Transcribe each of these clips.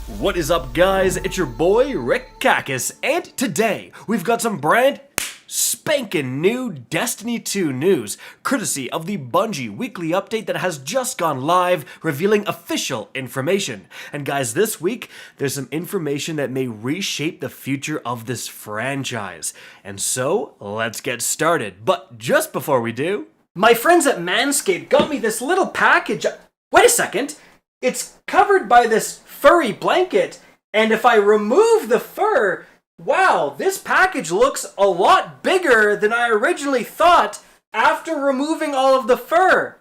What is up, guys? It's your boy Rick Kakis, and today we've got some brand spankin' new Destiny 2 news, courtesy of the Bungie weekly update that has just gone live, revealing official information. And guys, this week there's some information that may reshape the future of this franchise. And so, let's get started. But just before we do, my friends at Manscaped got me this little package. Wait a second, it's covered by this furry blanket, and if I remove the fur, wow, this package looks a lot bigger than I originally thought after removing all of the fur.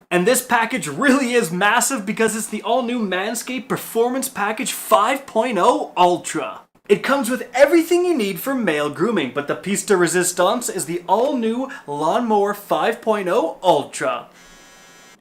And this package really is massive because it's the all-new Manscaped Performance Package 5.0 Ultra. It comes with everything you need for male grooming, but the piece de resistance is the all-new Lawnmower 5.0 Ultra.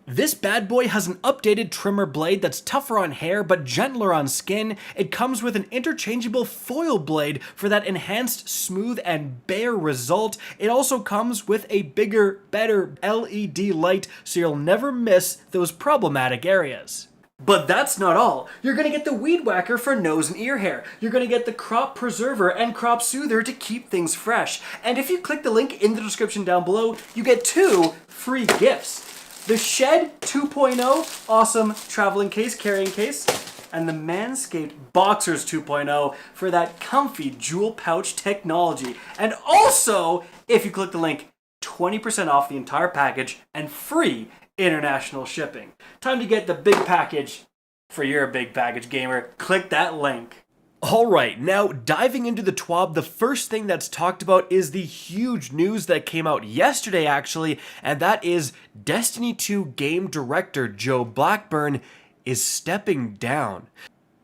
This bad boy has an updated trimmer blade that's tougher on hair but gentler on skin. It comes with an interchangeable foil blade for that enhanced, smooth, and bare result. It also comes with a bigger, better LED light so you'll never miss those problematic areas. But that's not all. You're going to get the Weed Whacker for nose and ear hair. You're going to get the Crop Preserver and Crop Soother to keep things fresh. And if you click the link in the description down below, you get 2 free gifts. The Shed 2.0 awesome traveling case, carrying case, and the Manscaped Boxers 2.0 for that comfy jewel pouch technology. And also, if you click the link, 20% off the entire package and free international shipping. Time to get the big package for your big package gamer. Click that link. Alright, now diving into the TWAB, the first thing that's talked about is the huge news that came out yesterday actually, and that is Destiny 2 game director Joe Blackburn is stepping down.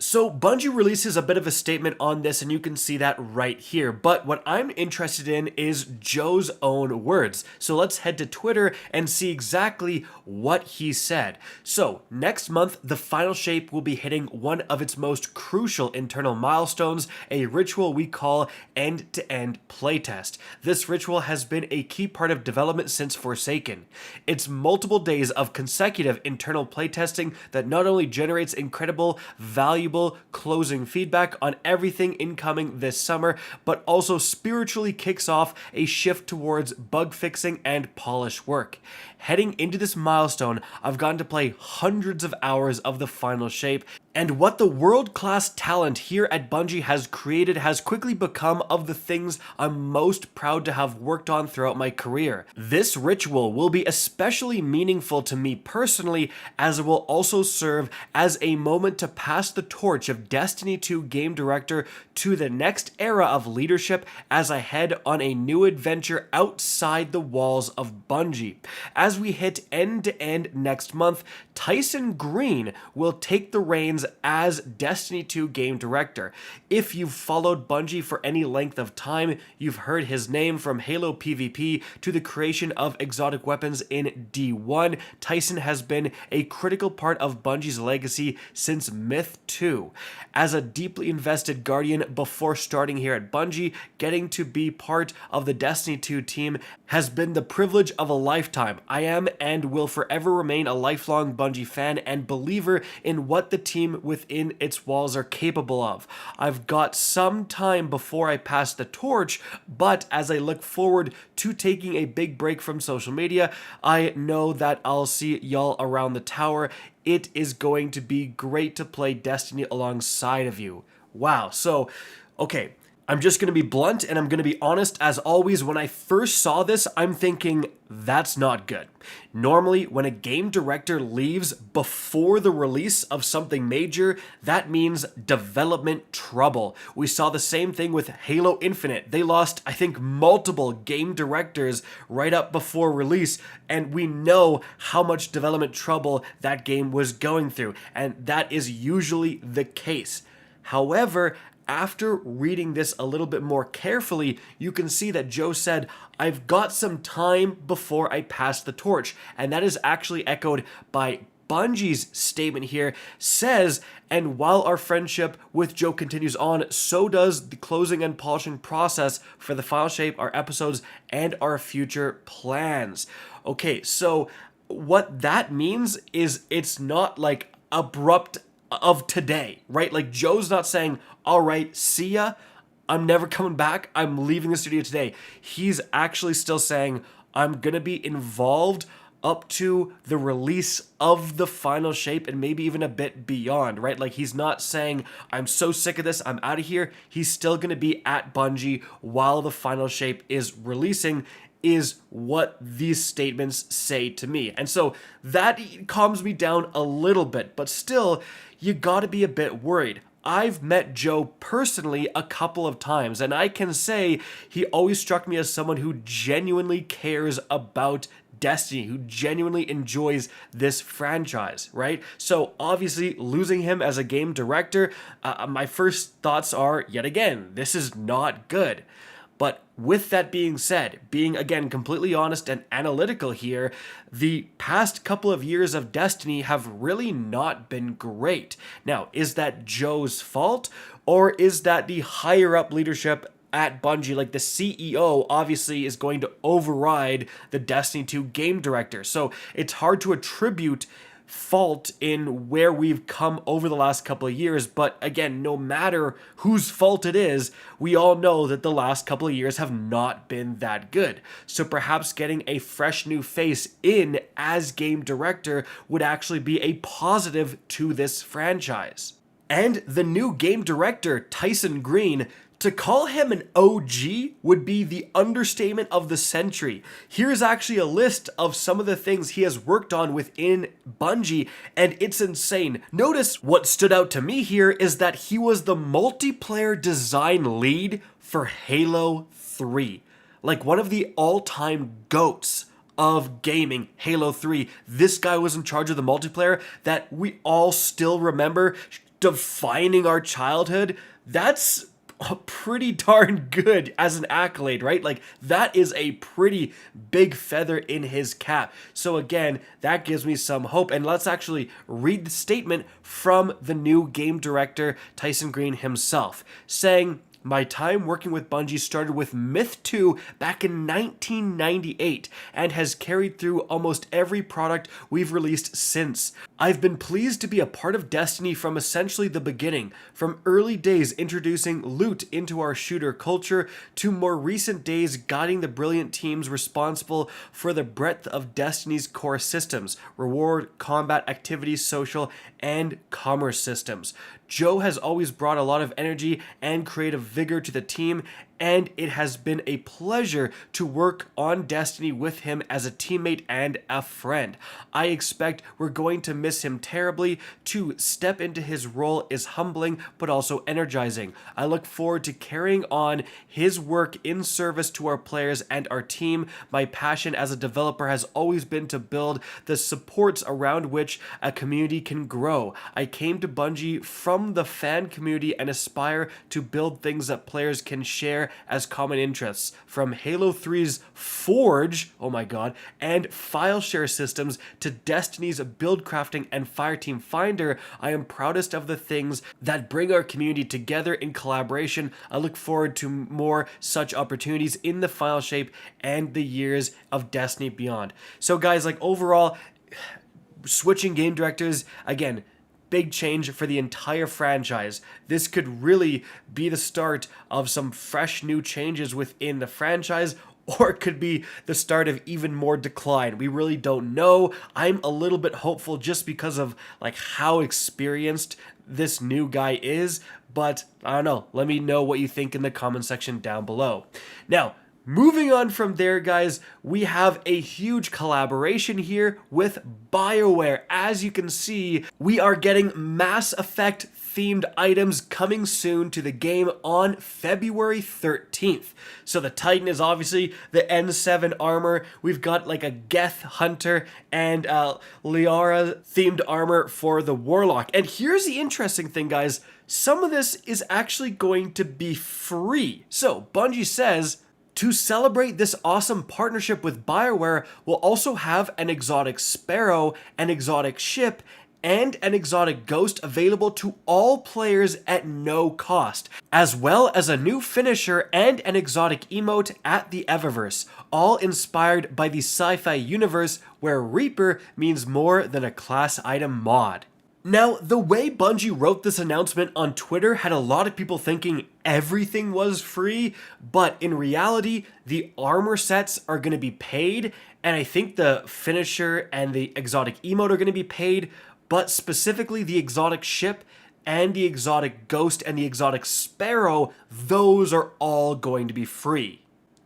So Bungie releases a bit of a statement on this, and you can see that right here. But what I'm interested in is Joe's own words. So let's head to Twitter and see exactly what he said. So next month, the final shape will be hitting one of its most crucial internal milestones, a ritual we call end-to-end playtest. This ritual has been a key part of development since Forsaken. It's multiple days of consecutive internal playtesting that not only generates incredible, valuable closing feedback on everything incoming this summer, but also spiritually kicks off a shift towards bug fixing and polish work. Heading into this milestone, I've gotten to play hundreds of hours of the final shape, and what the world-class talent here at Bungie has created has quickly become of the things I'm most proud to have worked on throughout my career. This ritual will be especially meaningful to me personally, as it will also serve as a moment to pass the torch of Destiny 2 game director to the next era of leadership as I head on a new adventure outside the walls of Bungie. As we hit end-to-end next month, Tyson Green will take the reins as Destiny 2 game director. If you've followed Bungie for any length of time, you've heard his name from Halo PvP to the creation of exotic weapons in D1. Tyson has been a critical part of Bungie's legacy since Myth 2. As a deeply invested Guardian before starting here at Bungie, getting to be part of the Destiny 2 team has been the privilege of a lifetime. I am and will forever remain a lifelong Bungie fan and believer in what the team within its walls are capable of. I've got some time before I pass the torch, but as I look forward to taking a big break from social media, I know that I'll see y'all around the tower. It is going to be great to play Destiny alongside of you. Wow, so, okay. I'm just going to be blunt and I'm going to be honest. As always, when I first saw this, I'm thinking, that's not good. Normally, when a game director leaves before the release of something major, that means development trouble. We saw the same thing with Halo Infinite. They lost, I think, multiple game directors right up before release, and we know how much development trouble that game was going through, and that is usually the case. However, after reading this a little bit more carefully, you can see that Joe said, I've got some time before I pass the torch. And that is actually echoed by Bungie's statement here, says, and while our friendship with Joe continues on, so does the closing and polishing process for the final shape, our episodes, and our future plans. Okay, so what that means is it's not like abrupt of today, right? Like Joe's not saying, all right, see ya, I'm never coming back, I'm leaving the studio today. He's actually still saying, I'm gonna be involved up to the release of the final shape and maybe even a bit beyond, right? Like he's not saying, I'm so sick of this, I'm out of here. He's still gonna be at Bungie while the final shape is releasing, is what these statements say to me. And so that calms me down a little bit, but still, you gotta be a bit worried. I've met Joe personally a couple of times, and I can say he always struck me as someone who genuinely cares about Destiny, who genuinely enjoys this franchise, right? So obviously losing him as a game director, my first thoughts are, yet again, this is not good. But with that being said, being again completely honest and analytical here, the past couple of years of Destiny have really not been great. Now, is that Joe's fault, or is that the higher up leadership at Bungie, like the CEO, obviously is going to override the Destiny 2 game director? So it's hard to attribute fault in where we've come over the last couple of years, but again, no matter whose fault it is, we all know that the last couple of years have not been that good. So perhaps getting a fresh new face in as game director would actually be a positive to this franchise. And the new game director, Tyson Green, to call him an OG would be the understatement of the century. Here's actually a list of some of the things he has worked on within Bungie, and it's insane. Notice what stood out to me here is that he was the multiplayer design lead for Halo 3. Like one of the all-time GOATs of gaming, Halo 3. This guy was in charge of the multiplayer that we all still remember, defining our childhood. That's pretty darn good as an accolade, right? Like that is a pretty big feather in his cap. So again, that gives me some hope. And let's actually read the statement from the new game director, Tyson Green himself, saying, "My time working with Bungie started with Myth 2 back in 1998 and has carried through almost every product we've released since. I've been pleased to be a part of Destiny from essentially the beginning, from early days introducing loot into our shooter culture to more recent days guiding the brilliant teams responsible for the breadth of Destiny's core systems, reward, combat, activities, social, and commerce systems. Joe has always brought a lot of energy and creative vigor to the team, and it has been a pleasure to work on Destiny with him as a teammate and a friend. I expect we're going to miss him terribly. To step into his role is humbling, but also energizing. I look forward to carrying on his work in service to our players and our team. My passion as a developer has always been to build the supports around which a community can grow. I came to Bungie from the fan community and aspire to build things that players can share as common interests, from Halo 3's Forge, oh my god, and file share systems to Destiny's build crafting and Fireteam Finder. I am proudest of the things that bring our community together in collaboration. I look forward to more such opportunities in the file shape and the years of Destiny beyond." So guys, like overall, switching game directors, again, big change for the entire franchise. This could really be the start of some fresh new changes within the franchise, or it could be the start of even more decline. We really don't know. I'm a little bit hopeful just because of like how experienced this new guy is, but I don't know. Let me know what you think in the comment section down below. Now, moving on from there, guys, we have a huge collaboration here with BioWare. As you can see, we are getting Mass Effect themed items coming soon to the game on February 13th. So the Titan is obviously the N7 armor. We've got like a Geth Hunter and Liara themed armor for the Warlock. And here's the interesting thing, guys. Some of this is actually going to be free. So Bungie says, to celebrate this awesome partnership with BioWare, we'll also have an exotic Sparrow, an exotic ship, and an exotic ghost available to all players at no cost, as well as a new finisher and an exotic emote at the Eververse, all inspired by the sci-fi universe where Reaper means more than a class item mod. Now, the way Bungie wrote this announcement on Twitter had a lot of people thinking everything was free, but in reality, the armor sets are going to be paid, and I think the finisher and the exotic emote are going to be paid, but specifically the exotic ship and the exotic ghost and the exotic sparrow, those are all going to be free.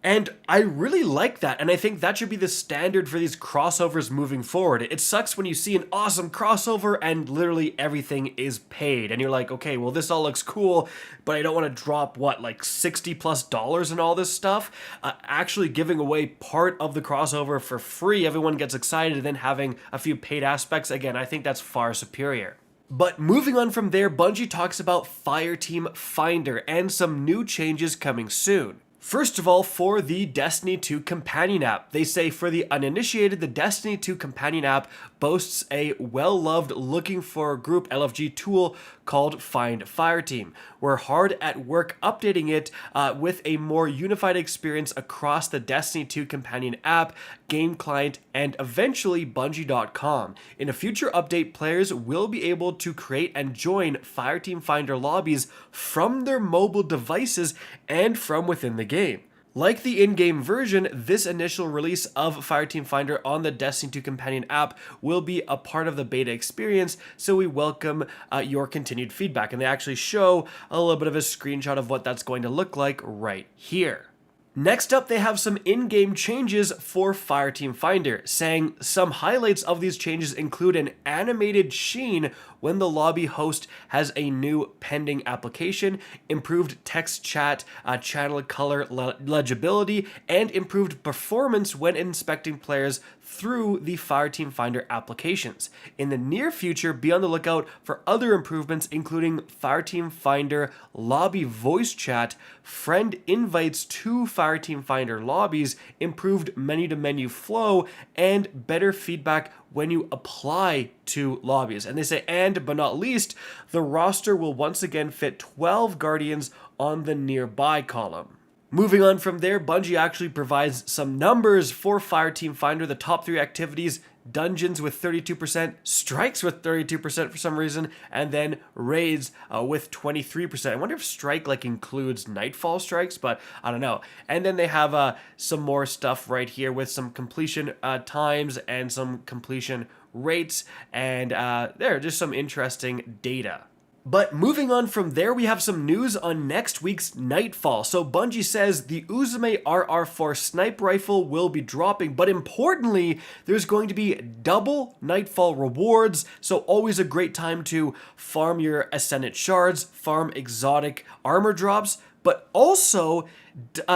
And I really like that, and I think that should be the standard for these crossovers moving forward. It sucks when you see an awesome crossover and literally everything is paid, and you're like, okay, well this all looks cool, but I don't want to drop, what, like $60+ and all this stuff? Actually giving away part of the crossover for free, everyone gets excited, and then having a few paid aspects, again, I think that's far superior. But moving on from there, Bungie talks about Fireteam Finder and some new changes coming soon. First of all, for the Destiny 2 companion app, they say for the uninitiated, the Destiny 2 companion app boasts a well-loved looking for a group LFG tool called Find Fireteam. We're hard at work updating it with a more unified experience across the Destiny 2 companion app, game client, and eventually Bungie.com. In a future update, players will be able to create and join Fireteam Finder lobbies from their mobile devices and from within the game. Like the in-game version, this initial release of Fireteam Finder on the Destiny 2 companion app will be a part of the beta experience, so we welcome your continued feedback. And they actually show a little bit of a screenshot of what that's going to look like right here. Next up, they have some in-game changes for Fireteam Finder, saying some highlights of these changes include an animated sheen when the lobby host has a new pending application, improved text chat, channel color legibility, and improved performance when inspecting players through the Fireteam Finder applications. In the near future, be on the lookout for other improvements, including Fireteam Finder lobby voice chat, friend invites to Fireteam Finder lobbies, improved menu-to-menu flow, and better feedback when you apply to lobbies. And they say, and but not least, the roster will once again fit 12 Guardians on the nearby column. Moving on from there, Bungie actually provides some numbers for Fireteam Finder, the top 3 activities: dungeons with 32%, strikes with 32% for some reason, and then raids with 23%. I wonder if strike includes nightfall strikes, but I don't know. And then they have some more stuff right here with some completion times and some completion rates, and there are just some interesting data. But moving on from there, we have some news on next week's Nightfall. So Bungie says the Uzume RR4 sniper rifle will be dropping, but importantly, there's going to be double Nightfall rewards, so always a great time to farm your Ascendant shards, farm exotic armor drops, but also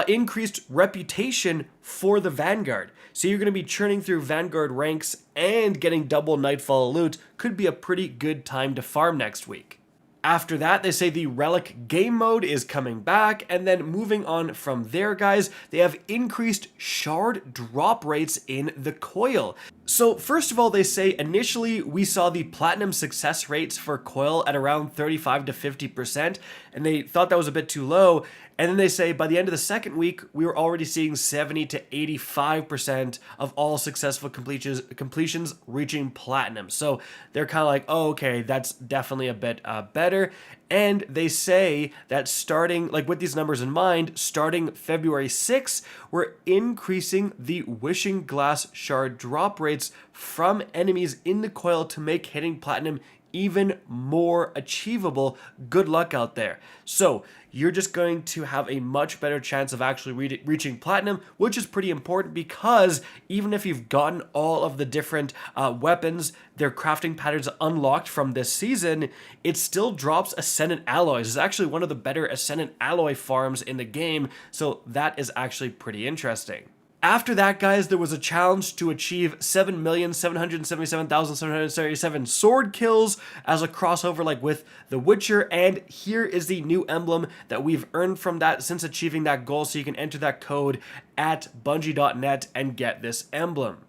increased reputation for the Vanguard. So you're going to be churning through Vanguard ranks and getting double Nightfall loot. Could be a pretty good time to farm next week. After that, they say the Relic game mode is coming back, and then moving on from there, guys, they have increased shard drop rates in the Coil. So first of all, they say initially we saw the platinum success rates for Coil at around 35 to 50%, and they thought that was a bit too low. And then they say by the end of the second week, we were already seeing 70 to 85% of all successful completions reaching platinum. So they're kind of like, oh, okay, that's definitely a bit better. And they say that starting, with these numbers in mind, starting February 6th, we're increasing the Wishing Glass shard drop rates from enemies in the Coil to make hitting platinum even more achievable. Good luck out there. So you're just going to have a much better chance of actually reaching platinum, which is pretty important because even if you've gotten all of the different weapons, their crafting patterns unlocked from this season, it still drops Ascendant alloys. It's actually one of the better Ascendant alloy farms in the game, so that is actually pretty interesting. After that, guys, there was a challenge to achieve 7,777,777 sword kills as a crossover with The Witcher, and here is the new emblem that we've earned from that since achieving that goal, so you can enter that code at bungie.net and get this emblem.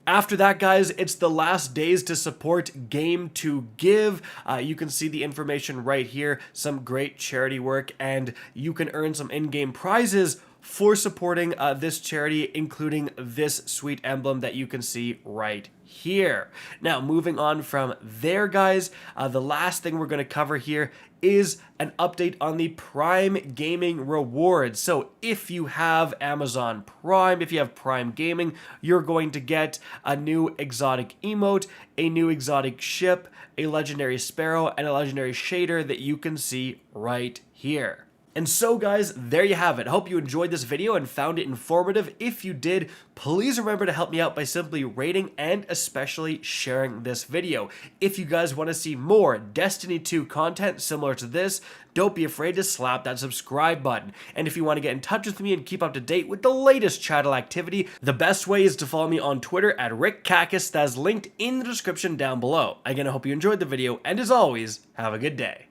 After that, guys, it's the last days to support Game to Give. You can see the information right here, some great charity work, and you can earn some in-game prizes for supporting this charity, including this sweet emblem that you can see right here. Now, moving on from there, guys, the last thing we're going to cover here is an update on the Prime Gaming rewards. So if you have Amazon Prime, if you have Prime Gaming, you're going to get a new exotic emote, a new exotic ship, a legendary sparrow, and a legendary shader that you can see right here. And so guys, there you have it. I hope you enjoyed this video and found it informative. If you did, please remember to help me out by simply rating and especially sharing this video. If you guys want to see more Destiny 2 content similar to this, don't be afraid to slap that subscribe button. And if you want to get in touch with me and keep up to date with the latest channel activity, the best way is to follow me on Twitter at RickCacus, that's linked in the description down below. Again, I hope you enjoyed the video, and as always, have a good day.